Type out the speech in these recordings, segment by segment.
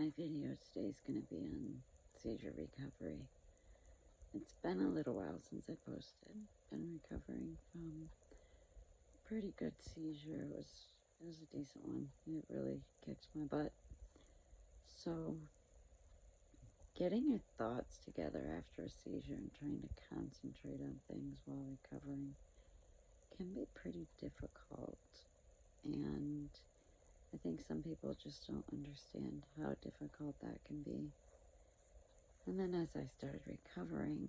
My video today is going to be on seizure recovery. It's been a little while since I posted. Been recovering from a pretty good seizure. It was a decent one. It really kicked my butt. So getting your thoughts together after a seizure and trying to concentrate on things while recovering can be pretty difficult. And I think some people just don't understand how difficult that can be. And then as I started recovering,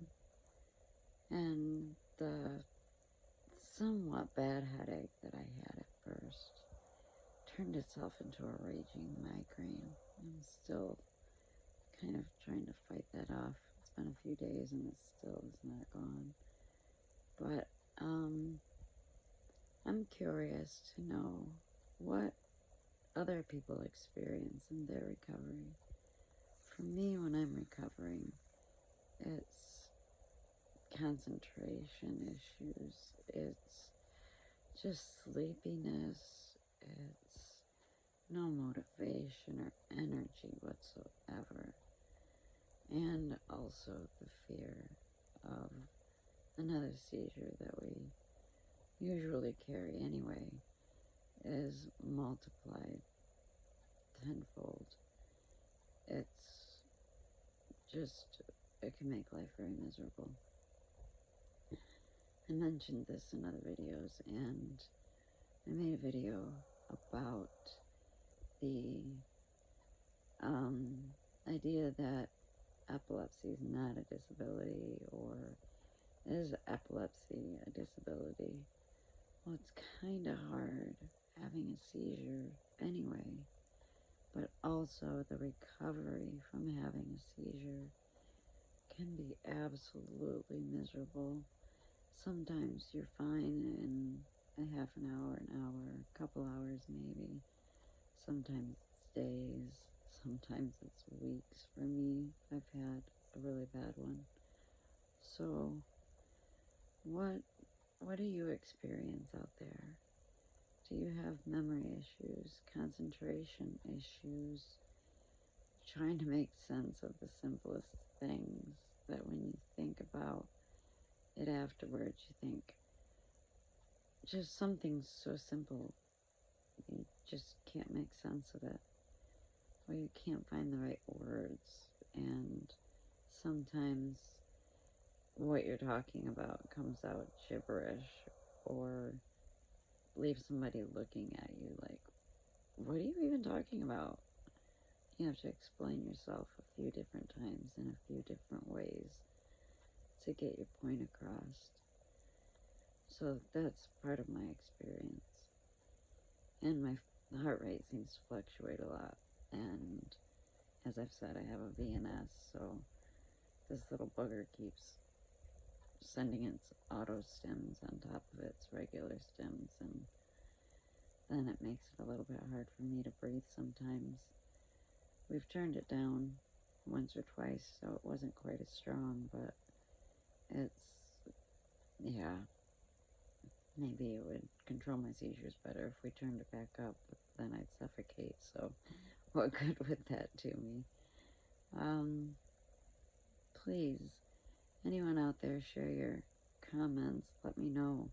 and the somewhat bad headache that I had at first turned itself into a raging migraine. I'm still kind of trying to fight that off. It's been a few days and it still is not gone. But I'm curious to know what other people experience in their recovery. For me, when I'm recovering, it's concentration issues, it's just sleepiness, it's no motivation or energy whatsoever, and also the fear of another seizure that we usually carry anyway is multiplied tenfold. It's just, it can make life very miserable. I mentioned this in other videos, and I made a video about the idea that epilepsy is not a disability, or is epilepsy a disability? Well, it's kind of hard having a seizure anyway, but also the recovery from having a seizure can be absolutely miserable. Sometimes you're fine in a half an hour, a couple hours maybe. Sometimes it's days, sometimes it's weeks. For me, I've had a really bad one. So, what do you experience out there? Do you have memory issues, concentration issues, trying to make sense of the simplest things that when you think about it afterwards, you think just something so simple, you just can't make sense of it, or you can't find the right words, and sometimes what you're talking about comes out gibberish, or leaves somebody looking at you like, what are you even talking about? You have to explain yourself a few different times in a few different ways to get your point across. So that's part of my experience. And my heart rate seems to fluctuate a lot. And as I've said, I have a VNS, so this little bugger keeps sending its auto stims on top of its regular stims, and then it makes it a little bit hard for me to breathe sometimes. We've turned it down once or twice, so it wasn't quite as strong, but it's, yeah, maybe it would control my seizures better if we turned it back up, but then I'd suffocate, so what good would that do me? Please, anyone out there, share your comments. Let me know.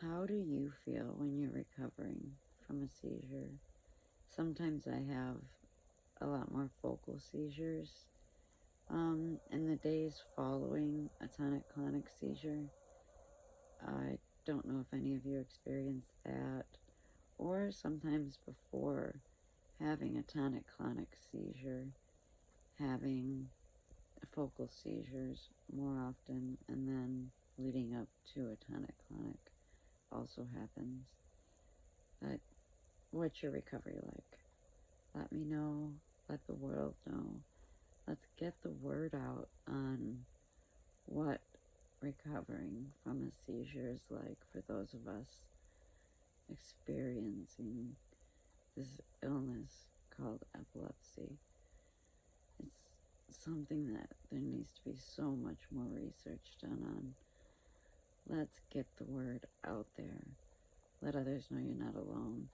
How do you feel when you're recovering from a seizure? Sometimes I have a lot more focal seizures. In the days following a tonic clonic seizure, I don't know if any of you experienced that, or sometimes before having a tonic clonic seizure, having focal seizures more often, and then leading up to a tonic clonic also happens. But what's your recovery like? Let me know. Let the world know. Let's get the word out on what recovering from a seizure is like for those of us experiencing this illness called epilepsy. It's something that there needs to be so much more research done on. Let's get the word out there. Let others know you're not alone.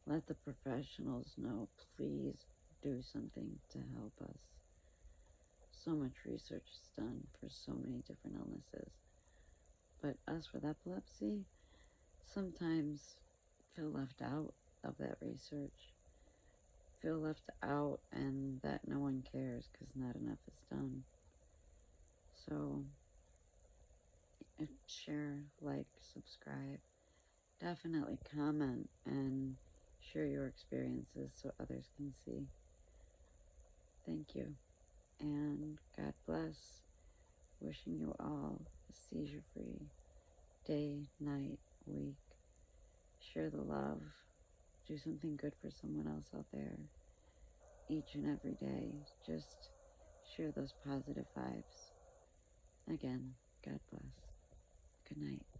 Let the professionals know, please do something to help us. So much research is done for so many different illnesses. But us with epilepsy sometimes feel left out of that research, feel left out, and that no one cares because not enough is done. So, share, like, subscribe, definitely comment and share your experiences so others can see. Thank you, and God bless. Wishing you all a seizure-free day, night, week. Share the love. Do something good for someone else out there. Each and every day, just share those positive vibes. Again, God bless. Good night.